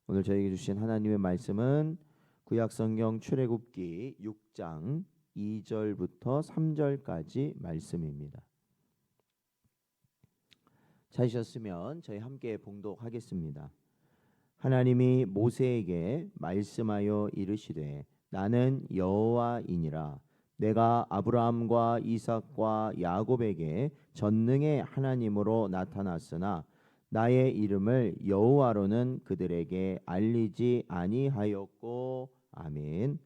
오늘 저에게 주신 하나님의 말씀은 구약성경 출애굽기 6장 2절부터 3절까지 말씀입니다. 찾으셨으면 저희 함께 봉독하겠습니다. 하나님이 모세에게 말씀하여 이르시되 나는 여호와이니라. 내가 아브라함과 이삭과 야곱에게 전능의 하나님으로 나타났으나 나의 이름을 여호와로는 그들에게 알리지 아니하였고. 아멘.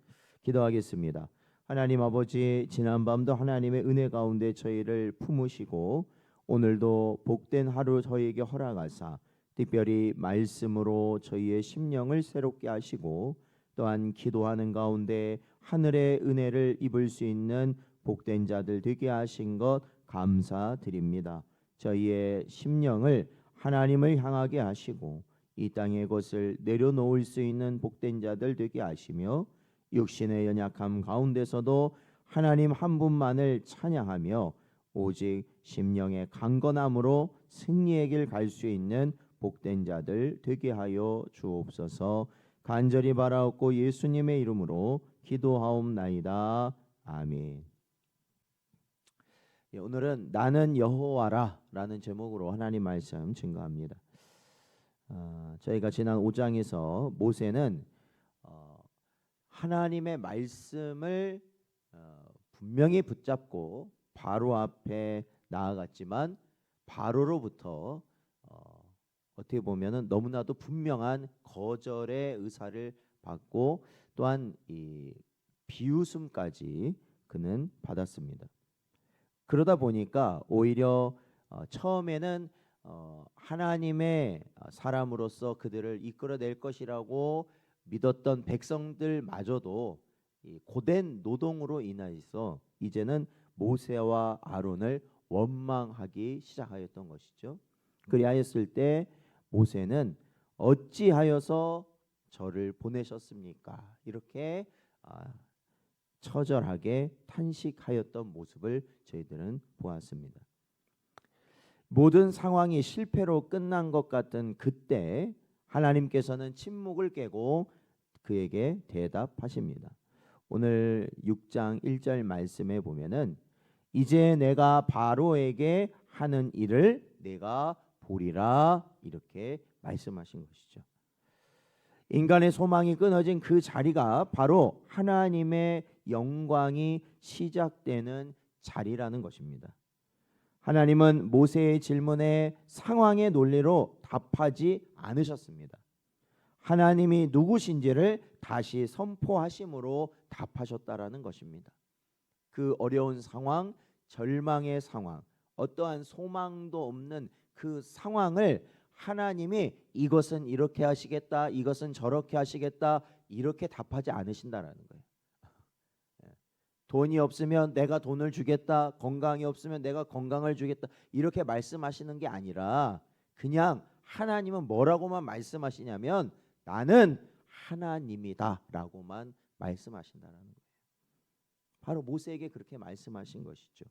기도하겠습니다. 하나님 아버지, 지난밤도 하나님의 은혜 가운데 저희를 품으시고 오늘도 복된 하루 저희에게 허락하사 특별히 말씀으로 저희의 심령을 새롭게 하시고 또한 기도하는 가운데 하늘의 은혜를 입을 수 있는 복된 자들 되게 하신 것 감사드립니다. 저희의 심령을 하나님을 향하게 하시고 이 땅의 것을 내려놓을 수 있는 복된 자들 되게 하시며 육신의 연약함 가운데서도 하나님 한 분만을 찬양하며 오직 심령의 강건함으로 승리의 길 갈 수 있는 복된 자들 되게 하여 주옵소서. 간절히 바라옵고 예수님의 이름으로 기도하옵나이다. 아멘. 오늘은 나는 여호와라 라는 제목으로 하나님 말씀 증거합니다. 저희가 지난 5장에서 모세는 하나님의 말씀을 분명히 붙잡고 바로 앞에 나아갔지만 바로로부터 어떻게 보면은 너무나도 분명한 거절의 의사를 받고 또한 이 비웃음까지 그는 받았습니다. 그러다 보니까 오히려 처음에는 하나님의 사람으로서 그들을 이끌어낼 것이라고 믿었던 백성들마저도 이 고된 노동으로 인하여서 이제는 모세와 아론을 원망하기 시작하였던 것이죠. 그리하였을 때 모세는 어찌하여서 저를 보내셨습니까? 이렇게 처절하게 탄식하였던 모습을 저희들은 보았습니다. 모든 상황이 실패로 끝난 것 같은 그때 하나님께서는 침묵을 깨고 그에게 대답하십니다. 오늘 6장 1절 말씀에 보면은 이제 내가 바로에게 하는 일을 내가 보리라 이렇게 말씀하신 것이죠. 인간의 소망이 끊어진 그 자리가 바로 하나님의 영광이 시작되는 자리라는 것입니다. 하나님은 모세의 질문에 상황의 논리로 답하지 않으셨습니다. 하나님이 누구신지를 다시 선포하심으로 답하셨다라는 것입니다. 그 어려운 상황, 절망의 상황, 어떠한 소망도 없는 그 상황을 하나님이 이것은 이렇게 하시겠다, 이것은 저렇게 하시겠다 이렇게 답하지 않으신다라는 거예요. 돈이 없으면 내가 돈을 주겠다, 건강이 없으면 내가 건강을 주겠다 이렇게 말씀하시는 게 아니라 그냥 하나님은 뭐라고만 말씀하시냐면 나는 하나님이다 라고만 말씀하신다는 거예요. 바로 모세에게 그렇게 말씀하신 것이죠.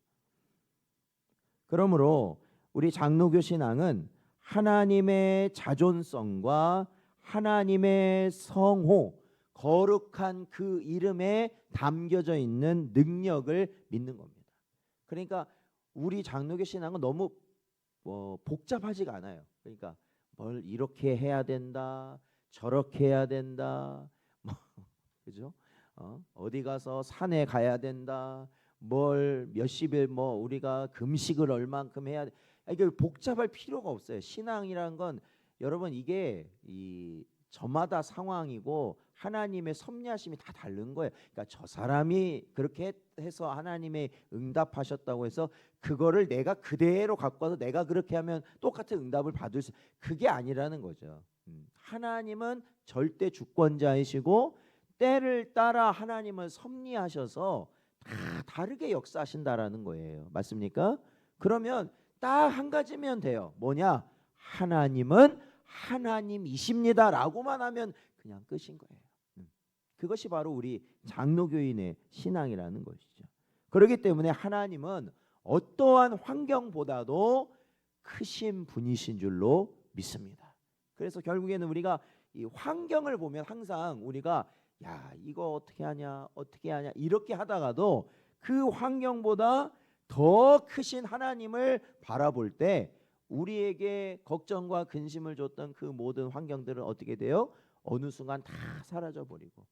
그러므로 우리 장로교 신앙은 하나님의 자존성과 하나님의 성호, 거룩한 그 이름에 담겨져 있는 능력을 믿는 겁니다. 그러니까 우리 장로교 신앙은 너무 복잡하지가 않아요. 그러니까 뭘 이렇게 해야 된다, 저렇게 해야 된다, 그죠? 어디 가서 산에 가야 된다, 뭘 몇십일 우리가 금식을 얼만큼 해야 돼. 이게 복잡할 필요가 없어요. 신앙이란 건 여러분 이게 이 저마다 상황이고 하나님의 섭리하심이 다 다른 거예요. 그러니까 저 사람이 그렇게 해서 하나님의 응답하셨다고 해서 그거를 내가 그대로 갖고 와서 내가 그렇게 하면 똑같은 응답을 받을 수, 그게 아니라는 거죠. 하나님은 절대 주권자이시고 때를 따라 하나님은 섭리하셔서 다 다르게 역사하신다라는 거예요. 맞습니까? 그러면 딱 한 가지면 돼요. 뭐냐? 하나님은 하나님이십니다라고만 하면 그냥 끝인 거예요. 그것이 바로 우리 장로교인의 신앙이라는 것이죠. 그렇기 때문에 하나님은 어떠한 환경보다도 크신 분이신 줄로 믿습니다. 그래서 결국에는 우리가 이 환경을 보면 항상 우리가 야 이거 어떻게 하냐 이렇게 하다가도 그 환경보다 더 크신 하나님을 바라볼 때 우리에게 걱정과 근심을 줬던 그 모든 환경들은 어떻게 돼요? 어느 순간 다 사라져 버리고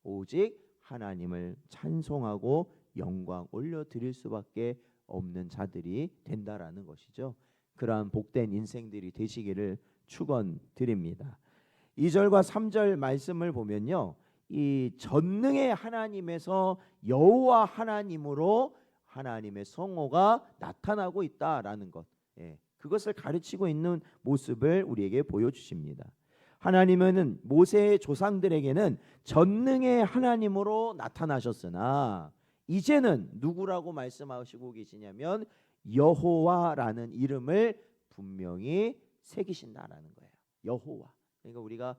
오직 하나님을 찬송하고 영광 올려드릴 수밖에 없는 자들이 된다라는 것이죠. 그러한 복된 인생들이 되시기를 축원드립니다. 2절과 3절 말씀을 보면요, 이 전능의 하나님에서 여호와 하나님으로 하나님의 성호가 나타나고 있다라는 것, 그것을 가르치고 있는 모습을 우리에게 보여주십니다. 하나님은 모세의 조상들에게는 전능의 하나님으로 나타나셨으나 이제는 누구라고 말씀하시고 계시냐면 여호와라는 이름을 분명히 새기신다라는 거예요. 여호와. 그러니까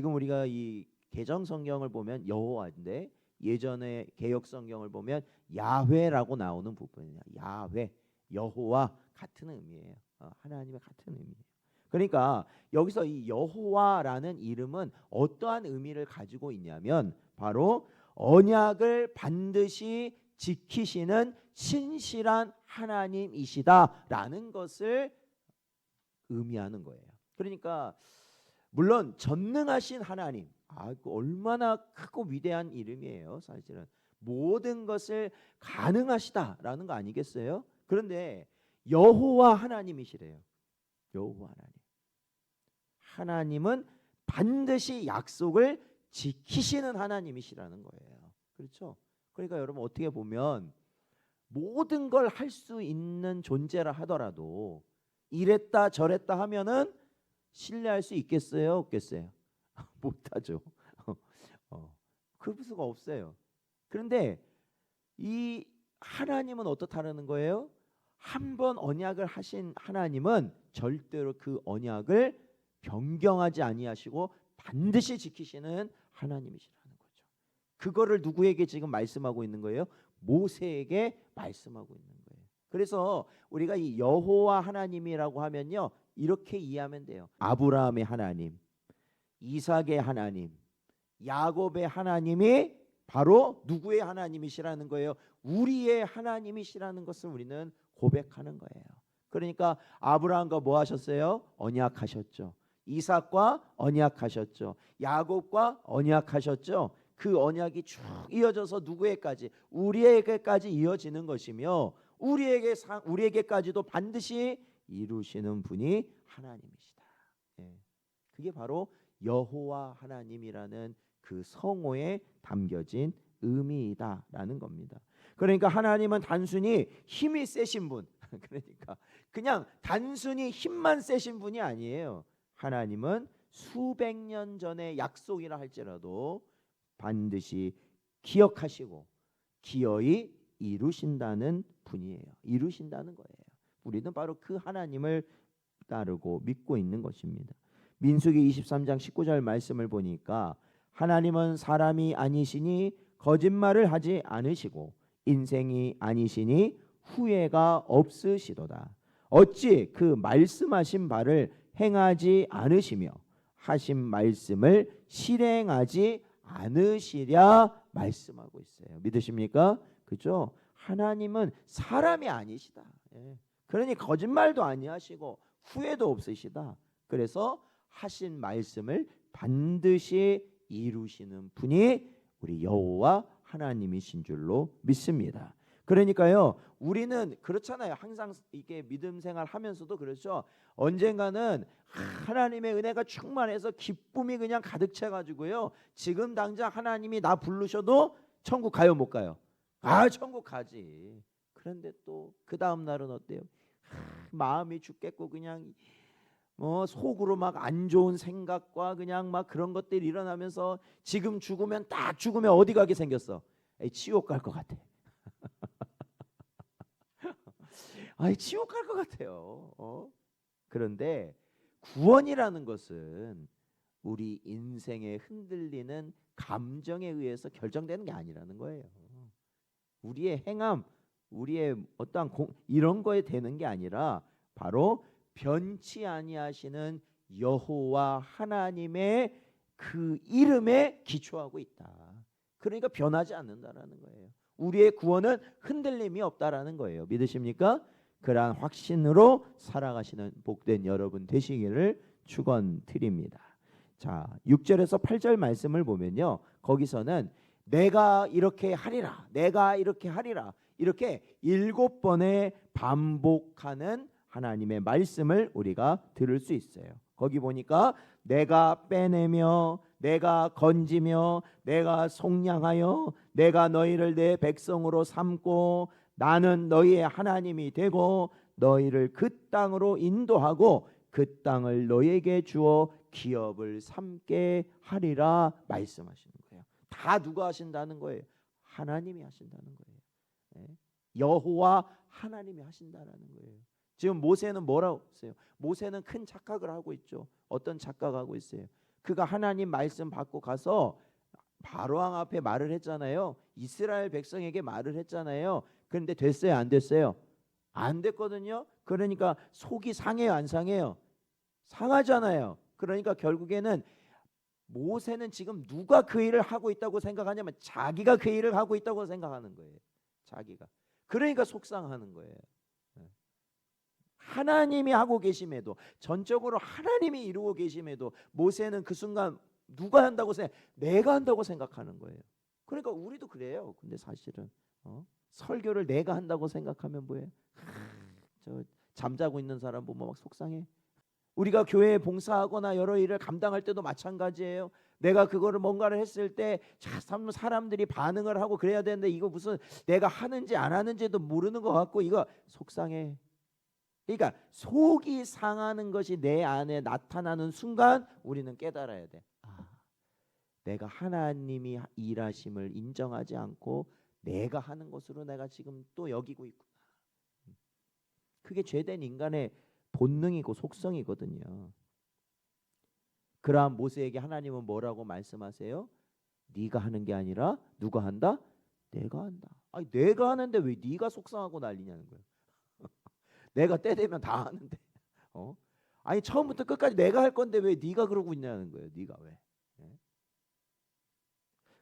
우리가 이 개정 성경을 보면 여호와인데 예전에 개역 성경을 보면 야훼라고 나오는 부분이에요. 야훼, 여호와 같은 의미예요. 하나님의 같은 의미예요. 그러니까 여기서 이 여호와라는 이름은 어떠한 의미를 가지고 있냐면 바로 언약을 반드시 지키시는 신실한 하나님이시다라는 것을 의미하는 거예요. 그러니까 물론 전능하신 하나님, 그 얼마나 크고 위대한 이름이에요. 사실은 모든 것을 가능하시다라는 거 아니겠어요? 그런데 여호와 하나님이시래요. 여호와 하나님. 하나님은 반드시 약속을 지키시는 하나님이시라는 거예요. 그렇죠? 그러니까 여러분 어떻게 보면 모든 걸 할 수 있는 존재라 하더라도 이랬다 저랬다 하면은 신뢰할 수 있겠어요? 없겠어요? 못하죠. 그럴 수가 없어요. 그런데 이 하나님은 어떻다는 거예요? 한번 언약을 하신 하나님은 절대로 그 언약을 변경하지 아니하시고 반드시 지키시는 하나님이시라는 거죠. 그거를 누구에게 지금 말씀하고 있는 거예요? 모세에게 말씀하고 있는 거예요. 그래서 우리가 이 여호와 하나님이라고 하면요, 이렇게 이해하면 돼요. 아브라함의 하나님, 이삭의 하나님, 야곱의 하나님이 바로 누구의 하나님이시라는 거예요? 우리의 하나님이시라는 것을 우리는 고백하는 거예요. 그러니까 아브라함과 뭐 하셨어요? 언약하셨죠. 이삭과 언약하셨죠. 야곱과 언약하셨죠. 그 언약이 쭉 이어져서 누구에게까지? 우리에게까지 이어지는 것이며 우리에게까지도 반드시 이루시는 분이 하나님이시다. 그게 바로 여호와 하나님이라는 그 성호에 담겨진 의미이다라는 겁니다. 그러니까 하나님은 단순히 힘이 세신 분, 그러니까 그냥 단순히 힘만 세신 분이 아니에요. 하나님은 수백 년 전의 약속이라 할지라도 반드시 기억하시고 기어이 이루신다는 분이에요. 이루신다는 거예요. 우리는 바로 그 하나님을 따르고 믿고 있는 것입니다. 민수기 23장 19절 말씀을 보니까 하나님은 사람이 아니시니 거짓말을 하지 않으시고 인생이 아니시니 후회가 없으시도다. 어찌 그 말씀하신 바를 행하지 않으시며 하신 말씀을 실행하지 않으시랴 말씀하고 있어요. 믿으십니까? 그죠? 하나님은 사람이 아니시다. 그러니 거짓말도 아니하시고 후회도 없으시다. 그래서 하신 말씀을 반드시 이루시는 분이 우리 여호와 하나님이신 줄로 믿습니다. 그러니까요, 우리는 그렇잖아요. 항상 이게 믿음 생활 하면서도 그렇죠. 언젠가는 하나님의 은혜가 충만해서 기쁨이 그냥 가득 차가지고요, 지금 당장 하나님이 나 부르셔도 천국 가요, 못 가요? 천국 가지. 그런데 또 그 다음 날은 어때요? 마음이 죽겠고 그냥 속으로 막 안 좋은 생각과 그냥 막 그런 것들이 일어나면서 지금 죽으면 딱 죽으면 어디 가게 생겼어? 지옥 갈 것 같아. 지옥 갈 것 같아요. 그런데 구원이라는 것은 우리 인생에 흔들리는 감정에 의해서 결정되는 게 아니라는 거예요. 우리의 행함, 우리의 어떠한 이런 거에 되는 게 아니라 바로 변치 아니하시는 여호와 하나님의 그 이름에 기초하고 있다. 그러니까 변하지 않는다라는 거예요. 우리의 구원은 흔들림이 없다라는 거예요. 믿으십니까? 그러한 확신으로 살아가시는 복된 여러분 되시기를 축원드립니다. 자, 6절에서 8절 말씀을 보면요. 거기서는 내가 이렇게 하리라, 내가 이렇게 하리라, 이렇게 7번의 반복하는 하나님의 말씀을 우리가 들을 수 있어요. 거기 보니까 내가 빼내며 내가 건지며 내가 속량하여 내가 너희를 내 백성으로 삼고 나는 너희의 하나님이 되고 너희를 그 땅으로 인도하고 그 땅을 너희에게 주어 기업을 삼게 하리라 말씀하시는 거예요. 다 누가 하신다는 거예요? 하나님이 하신다는 거예요. 여호와 하나님이 하신다라는 거예요. 지금 모세는 뭐라고 했어요? 모세는 큰 착각을 하고 있죠. 어떤 착각하고 있어요? 그가 하나님 말씀 받고 가서 바로왕 앞에 말을 했잖아요. 이스라엘 백성에게 말을 했잖아요. 그런데 됐어요? 안 됐어요? 안 됐거든요. 그러니까 속이 상해요? 안 상해요? 상하잖아요. 그러니까 결국에는 모세는 지금 누가 그 일을 하고 있다고 생각하냐면 자기가 그 일을 하고 있다고 생각하는 거예요. 자기가. 그러니까 속상하는 거예요. 하나님이 하고 계심에도, 전적으로 하나님이 이루고 계심에도 모세는 그 순간 누가 한다고 내가 한다고 생각하는 거예요. 그러니까 우리도 그래요. 근데 사실은 설교를 내가 한다고 생각하면 뭐예요? 저 잠자고 있는 사람 보면 막 속상해. 우리가 교회에 봉사하거나 여러 일을 감당할 때도 마찬가지예요. 내가 그거를 뭔가를 했을 때 사람들이 반응을 하고 그래야 되는데 이거 무슨 내가 하는지 안 하는지도 모르는 것 같고 이거 속상해. 그러니까 속이 상하는 것이 내 안에 나타나는 순간 우리는 깨달아야 돼. 내가 하나님이 일하심을 인정하지 않고 내가 하는 것으로 내가 지금 또 여기고 있구나. 그게 죄된 인간의 본능이고 속성이거든요. 그러한 모세에게 하나님은 뭐라고 말씀하세요? 네가 하는 게 아니라 누가 한다? 내가 한다. 아니 내가 하는데 왜 네가 속상하고 난리냐는 거예요. 내가 때 되면 다 하는데. 아니 처음부터 끝까지 내가 할 건데 왜 네가 그러고 있냐는 거예요. 네가 왜?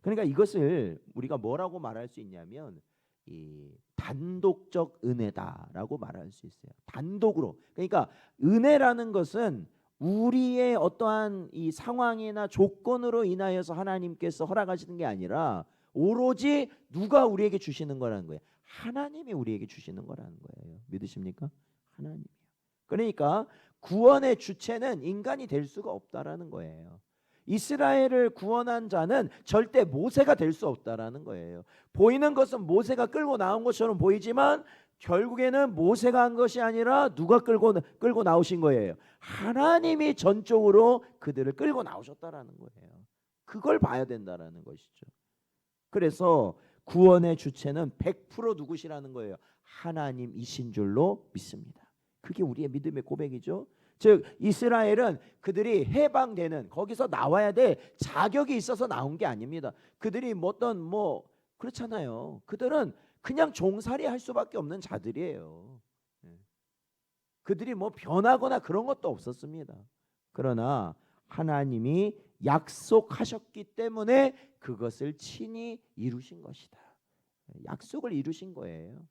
그러니까 이것을 우리가 뭐라고 말할 수 있냐면 이 단독적 은혜다라고 말할 수 있어요. 단독으로. 그러니까 은혜라는 것은 우리의 어떠한 이 상황이나 조건으로 인하여서 하나님께서 허락하시는 게 아니라 오로지 누가 우리에게 주시는 거라는 거예요. 하나님이 우리에게 주시는 거라는 거예요. 믿으십니까? 하나님이요. 그러니까 구원의 주체는 인간이 될 수가 없다라는 거예요. 이스라엘을 구원한 자는 절대 모세가 될 수 없다라는 거예요. 보이는 것은 모세가 끌고 나온 것처럼 보이지만 결국에는 모세가 한 것이 아니라 누가 끌고 나오신 거예요. 하나님이 전적으로 그들을 끌고 나오셨다라는 거예요. 그걸 봐야 된다라는 것이죠. 그래서 구원의 주체는 100% 누구시라는 거예요. 하나님이신 줄로 믿습니다. 그게 우리의 믿음의 고백이죠. 즉 이스라엘은 그들이 해방되는 거기서 나와야 될 자격이 있어서 나온 게 아닙니다. 그들이 어떤 그렇잖아요. 그들은 그냥 종살이 할 수밖에 없는 자들이에요. 그들이 변하거나 그런 것도 없었습니다. 그러나 하나님이 약속하셨기 때문에 그것을 친히 이루신 것이다. 약속을 이루신 거예요.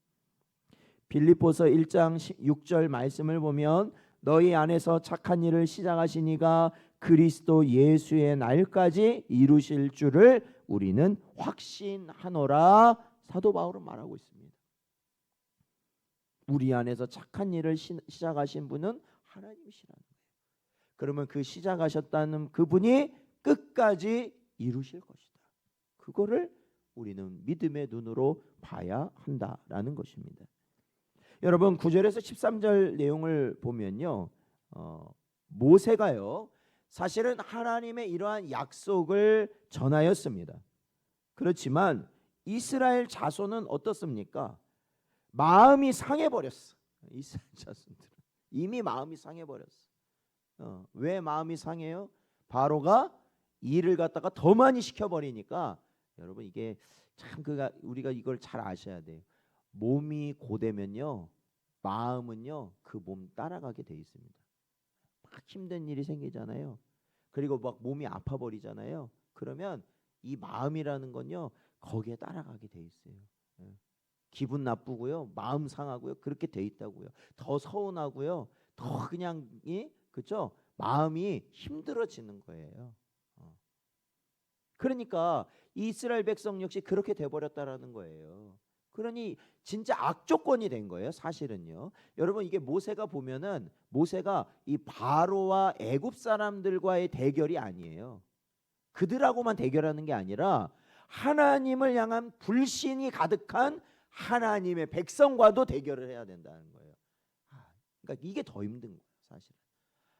빌립보서 1장 6절 말씀을 보면 너희 안에서 착한 일을 시작하신 이가 그리스도 예수의 날까지 이루실 줄을 우리는 확신하노라. 사도 바울은 말하고 있습니다. 우리 안에서 착한 일을 시작하신 분은 하나님이시라는 거예요. 그러면 그 시작하셨다는 그분이 끝까지 이루실 것이다. 그거를 우리는 믿음의 눈으로 봐야 한다라는 것입니다. 여러분 9절에서 13절 내용을 보면요, 모세가요 사실은 하나님의 이러한 약속을 전하였습니다. 그렇지만 이스라엘 자손은 어떻습니까? 마음이 상해버렸어. 이스라엘 자손들은 이미 마음이 상해버렸어. 왜 마음이 상해요? 바로가 일을 갖다가 더 많이 시켜버리니까 여러분 이게 참 우리가 이걸 잘 아셔야 돼요. 몸이 고되면요 마음은요 그 몸 따라가게 돼 있습니다. 힘든 일이 생기잖아요. 그리고 막 몸이 아파 버리잖아요. 그러면 이 마음이라는 건요 거기에 따라가게 돼 있어요. 예. 기분 나쁘고요, 마음 상하고요, 그렇게 돼 있다고요. 더 서운하고요, 더 그냥 그죠? 마음이 힘들어지는 거예요. 그러니까 이스라엘 백성 역시 그렇게 돼 버렸다라는 거예요. 그러니 진짜 악조건이 된 거예요, 사실은요. 여러분 이게 모세가 보면은 모세가 이 바로와 애굽 사람들과의 대결이 아니에요. 그들하고만 대결하는 게 아니라 하나님을 향한 불신이 가득한 하나님의 백성과도 대결을 해야 된다는 거예요. 그러니까 이게 더 힘든 거예요, 사실.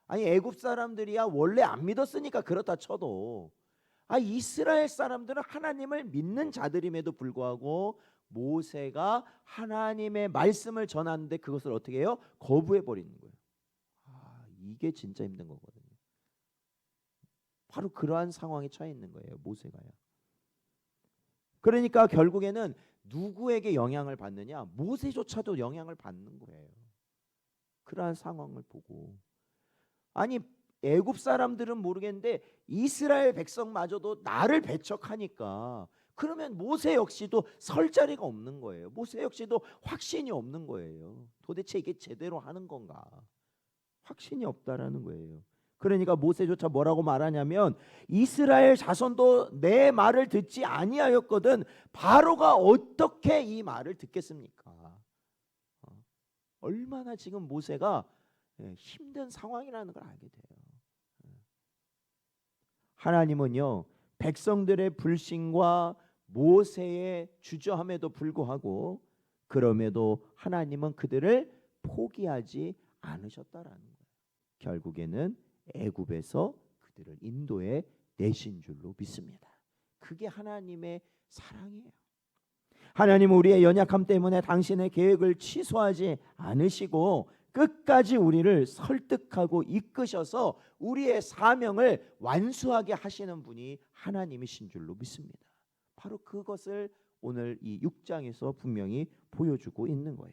아니 애굽 사람들이야 원래 안 믿었으니까 그렇다 쳐도 이스라엘 사람들은 하나님을 믿는 자들임에도 불구하고 모세가 하나님의 말씀을 전하는데 그것을 어떻게 해요? 거부해 버리는 거예요. 이게 진짜 힘든 거거든요. 바로 그러한 상황에 처해 있는 거예요, 모세가요. 그러니까 결국에는 누구에게 영향을 받느냐? 모세조차도 영향을 받는 거예요. 그러한 상황을 보고 아니 애굽 사람들은 모르겠는데 이스라엘 백성마저도 나를 배척하니까 그러면 모세 역시도 설 자리가 없는 거예요. 모세 역시도 확신이 없는 거예요. 도대체 이게 제대로 하는 건가? 확신이 없다라는 거예요. 그러니까 모세조차 뭐라고 말하냐면 이스라엘 자손도 내 말을 듣지 아니하였거든 바로가 어떻게 이 말을 듣겠습니까? 얼마나 지금 모세가 힘든 상황이라는 걸 알게 돼요. 하나님은요 백성들의 불신과 모세의 주저함에도 불구하고 그럼에도 하나님은 그들을 포기하지 않으셨다라는 거예요. 결국에는 애굽에서 그들을 인도해 내신 줄로 믿습니다. 그게 하나님의 사랑이에요. 하나님은 우리의 연약함 때문에 당신의 계획을 취소하지 않으시고 끝까지 우리를 설득하고 이끄셔서 우리의 사명을 완수하게 하시는 분이 하나님이신 줄로 믿습니다. 바로 그것을 오늘 이 6장에서 분명히 보여주고 있는 거예요.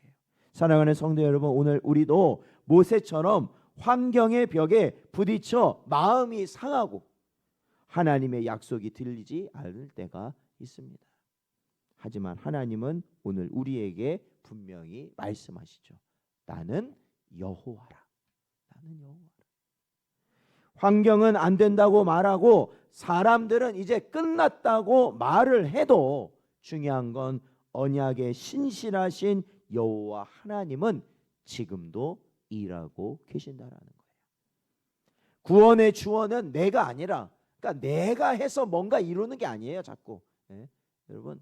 사랑하는 성도 여러분, 오늘 우리도 모세처럼 환경의 벽에 부딪혀 마음이 상하고 하나님의 약속이 들리지 않을 때가 있습니다. 하지만 하나님은 오늘 우리에게 분명히 말씀하시죠. 나는 여호와라. 나는 여호와라. 환경은 안 된다고 말하고 사람들은 이제 끝났다고 말을 해도 중요한 건 언약의 신실하신 여호와 하나님은 지금도 일하고 계신다라는 거예요. 구원의 주원은 내가 아니라 그러니까 내가 해서 뭔가 이루는 게 아니에요. 자꾸 여러분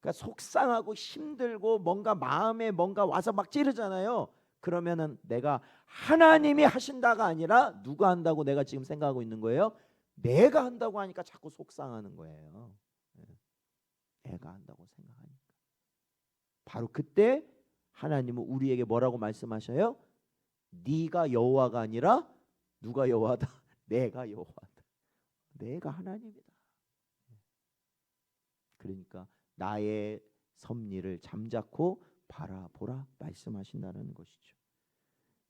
그러니까 속상하고 힘들고 뭔가 마음에 뭔가 와서 막 찌르잖아요. 그러면은 내가 하나님이 하신다가 아니라 누가 한다고 내가 지금 생각하고 있는 거예요? 내가 한다고 하니까 자꾸 속상하는 거예요. 내가 한다고 생각하니까. 바로 그때 하나님은 우리에게 뭐라고 말씀하셔요? 네가 여호와가 아니라 누가 여호와다? 내가 여호와다. 내가 하나님이다. 그러니까 나의 섭리를 잠자코 바라보라 말씀하신다는 것이죠.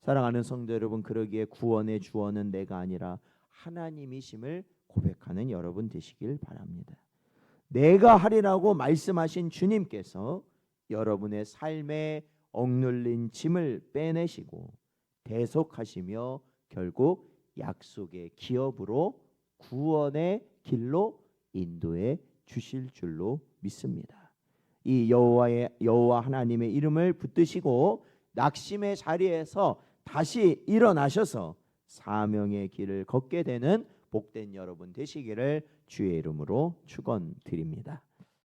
사랑하는 성도 여러분, 그러기에 구원의 주원은 내가 아니라 하나님이심을 고백하는 여러분 되시길 바랍니다. 내가 하리라고 말씀하신 주님께서 여러분의 삶에 억눌린 짐을 빼내시고 대속하시며 결국 약속의 기업으로 구원의 길로 인도해 주실 줄로 믿습니다. 이 여호와 하나님의 이름을 붙드시고 낙심의 자리에서 다시 일어나셔서 사명의 길을 걷게 되는 복된 여러분 되시기를 주의 이름으로 축원드립니다.